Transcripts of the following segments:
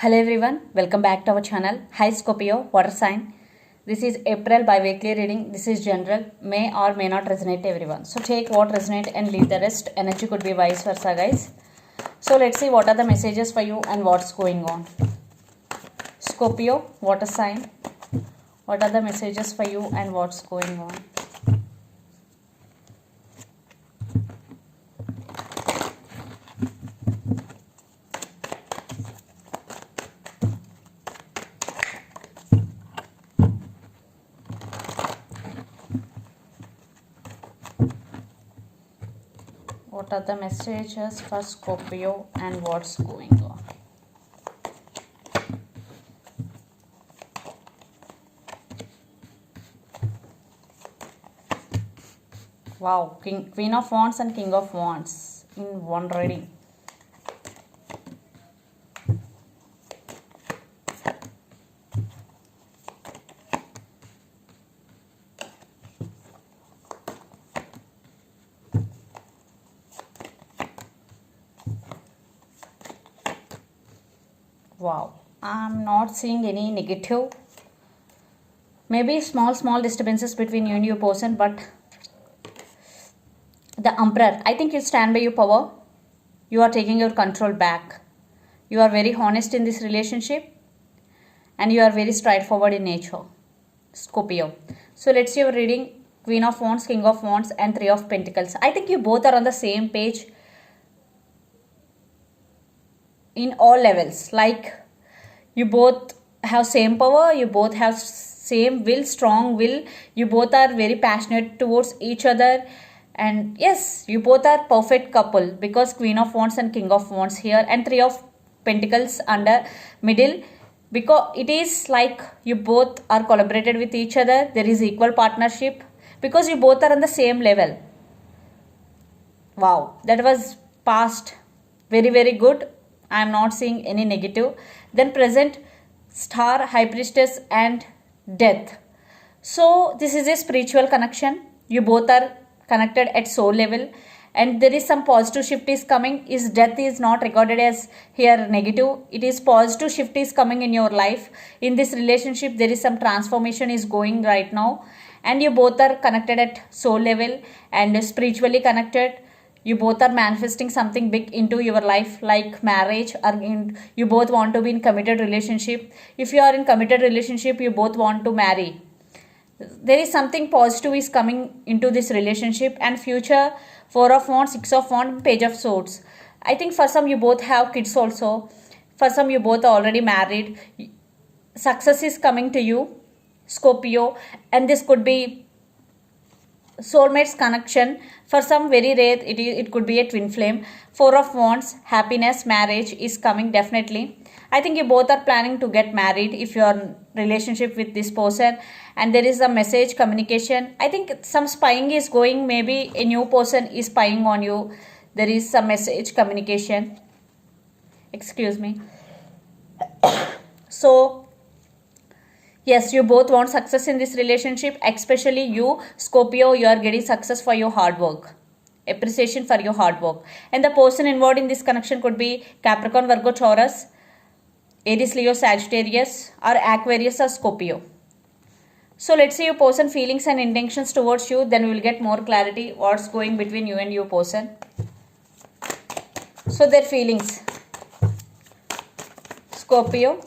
Hello everyone, welcome back to our channel. Hi Scorpio, water sign. This is April bi-weekly reading. This is general, may or may not resonate to everyone. So take what resonate and leave the rest. Energy could be vice versa, guys. So let's see what are the messages for you and what's going on. Scorpio, water sign. What are the messages for you and what's going on? What are the messages for Scorpio and what's going on? Wow, Queen of Wands and King of Wands in one reading. Wow, I'm not seeing any negative. Maybe small disturbances between you and your person, but the Emperor, I think you stand by your power. You are taking your control back. You are very honest in this relationship and you are very straightforward in nature. Scorpio. So let's see your reading. Queen of Wands, King of Wands and Three of Pentacles. I think you both are on the same page in all levels. Like you both have same power, you both have same will, strong will. You both are very passionate towards each other. And yes, you both are perfect couple because Queen of Wands and King of Wands here and Three of Pentacles under middle, because it is like you both are collaborated with each other. There is equal partnership because you both are on the same level. Wow, that was past very good. I am not seeing any negative. Then present, Star, High Priestess and Death. So this is a spiritual connection. You both are connected at soul level and there is some positive shift is coming. Is death is not regarded as here negative. It is positive shift is coming in your life. In this relationship there is some transformation is going right now and you both are connected at soul level and spiritually connected. You both are manifesting something big into your life like marriage, or you both want to be in committed relationship. If you are in committed relationship, you both want to marry. There is something positive is coming into this relationship and future. Four of Wands, Six of Wands, Page of Swords. I think for some you both have kids also. For some you both are already married. Success is coming to you, Scorpio, and this could be soulmates connection. For some very rare, it could be a twin flame. Four of Wands, happiness, marriage is coming definitely. I think you both are planning to get married if you are in relationship with this person and there is a message communication. I think some spying is going, maybe a new person is spying on you. There is some message communication. Excuse me. So yes, you both want success in this relationship, especially you, Scorpio, you are getting success for your hard work. Appreciation for your hard work. And the person involved in this connection could be Capricorn, Virgo, Taurus, Aries, Leo, Sagittarius or Aquarius or Scorpio. So let's see your person feelings and intentions towards you. Then we will get more clarity what's going between you and your person. So their feelings. Scorpio.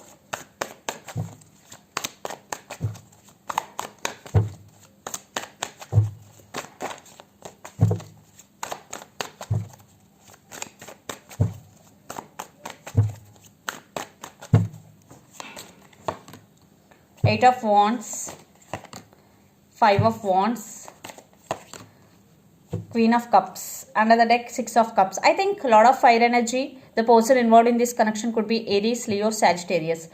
Eight of Wands, Five of Wands, Queen of Cups. Under the deck, Six of Cups. I think a lot of fire energy. The person involved in this connection could be Aries, Leo, Sagittarius.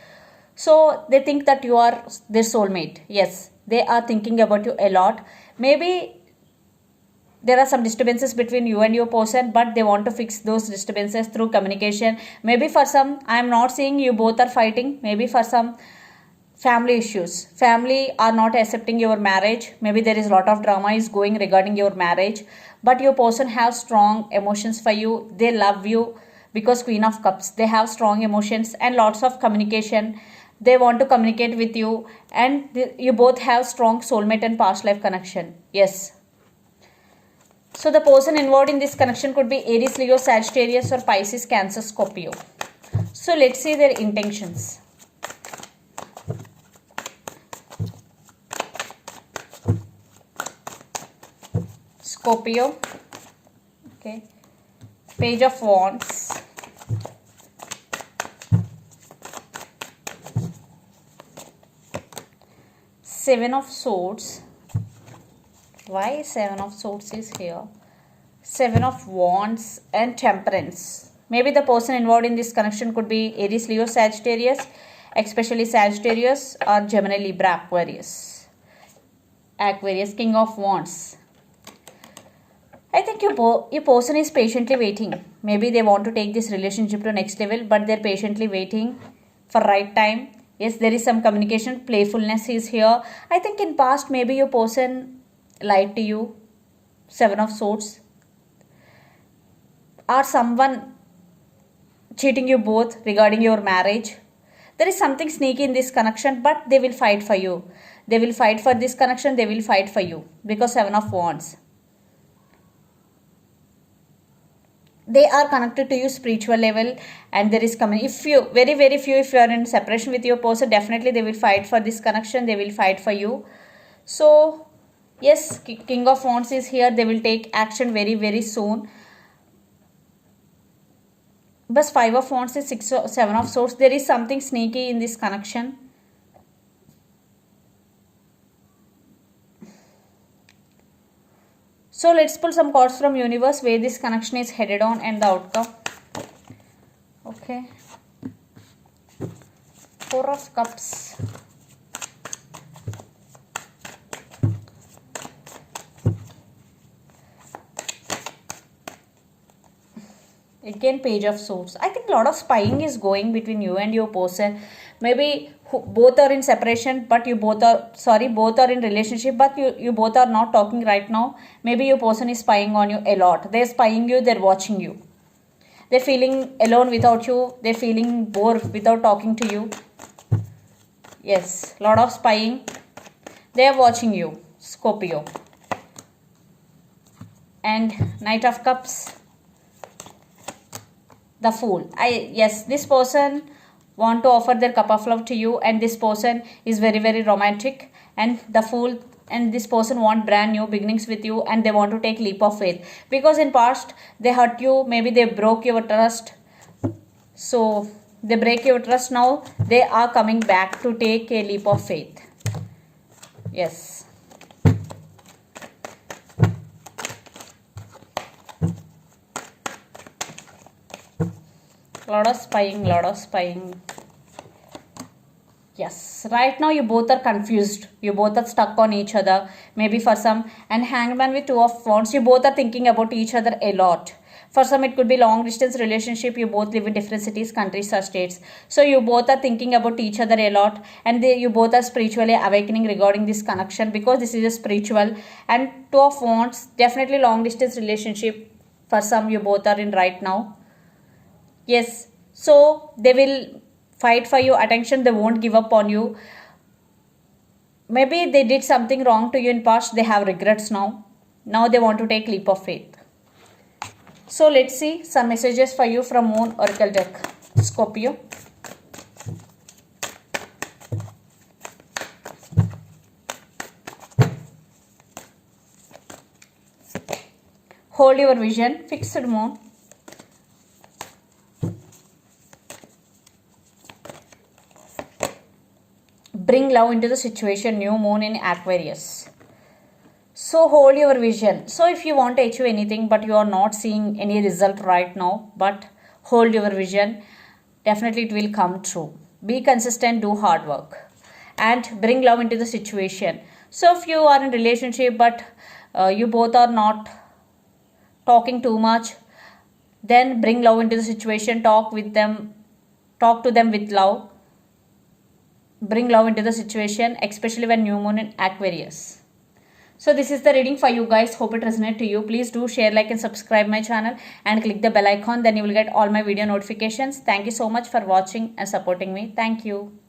So they think that you are their soulmate. Yes, they are thinking about you a lot. Maybe there are some disturbances between you and your person, but they want to fix those disturbances through communication. Maybe for some, I am not saying you both are fighting. Maybe for some, family issues. Family are not accepting your marriage. Maybe there is a lot of drama is going regarding your marriage. But your person has strong emotions for you. They love you. because Queen of Cups, they have strong emotions and lots of communication. They want to communicate with you, and you both have strong soulmate and past life connection. Yes. So the person involved in this connection could be Aries, Leo, Sagittarius, or Pisces, Cancer, Scorpio. So let's see their intentions. Scorpio. Okay. Page of Wands. Seven of Swords. Why Seven of Swords is here? Seven of Wands and Temperance. Maybe the person involved in this connection could be Aries, Leo, Sagittarius, especially Sagittarius, or Gemini, Libra, Aquarius. Aquarius, King of Wands. I think your person is patiently waiting. Maybe they want to take this relationship to next level, but they're patiently waiting for right time. Yes, there is some communication, playfulness is here. I think in past, maybe your person lied to you. Seven of Swords. Or someone cheating you both regarding your marriage. There is something sneaky in this connection, but they will fight for you. They will fight for this connection, they will fight for you. Because Seven of Wands. They are connected to you spiritual level, and there is coming. If you very few, if you are in separation with your person, definitely they will fight for this connection. They will fight for you. So yes, King of Wands is here. They will take action very soon. But Five of Wands is Seven of Swords. There is something sneaky in this connection. So let's pull some cards from universe where this connection is headed on and the outcome. Okay. Four of Cups. Again, Page of Swords. I think a lot of spying is going between you and your person. Maybe both are in separation, but both are in relationship, but you both are not talking right now. Maybe your person is spying on you a lot. They're spying you, they're watching you. They're feeling alone without you. They're feeling bored without talking to you. Yes, lot of spying. They're watching you, Scorpio. And Knight of Cups. The Fool. Yes, this person want to offer their cup of love to you, and this person is very romantic, and the Fool, and this person want brand new beginnings with you, and they want to take leap of faith because in past they hurt you, maybe they broke your trust. So they break your trust. Now they are coming back to take a leap of faith. Yes. Lot of spying. Yes, right now you both are confused. You both are stuck on each other. Maybe for some, and Hangman with Two of Wands, you both are thinking about each other a lot. For some, it could be long distance relationship. You both live in different cities, countries, or states. So you both are thinking about each other a lot, and you both are spiritually awakening regarding this connection because this is a spiritual. And Two of Wands, definitely long distance relationship. For some, you both are in right now. Yes, so they will fight for your attention. They won't give up on you. Maybe they did something wrong to you in past. They have regrets now. Now they want to take leap of faith. So let's see some messages for you from Moon Oracle deck. Scorpio. Hold your vision. Fixed Moon. Bring love into the situation. New Moon in Aquarius. So hold your vision. So if you want to achieve anything but you are not seeing any result right now, but hold your vision, definitely it will come true. Be consistent, do hard work, and bring love into the situation. So if you are in relationship but you both are not talking too much, then bring love into the situation. Talk with them, talk to them with love. Bring love into the situation, especially when new moon in Aquarius. So this is the reading for you guys. Hope it resonated to you. Please do share, like and subscribe my channel and click the bell icon. Then you will get all my video notifications. Thank you so much for watching and supporting me. Thank you.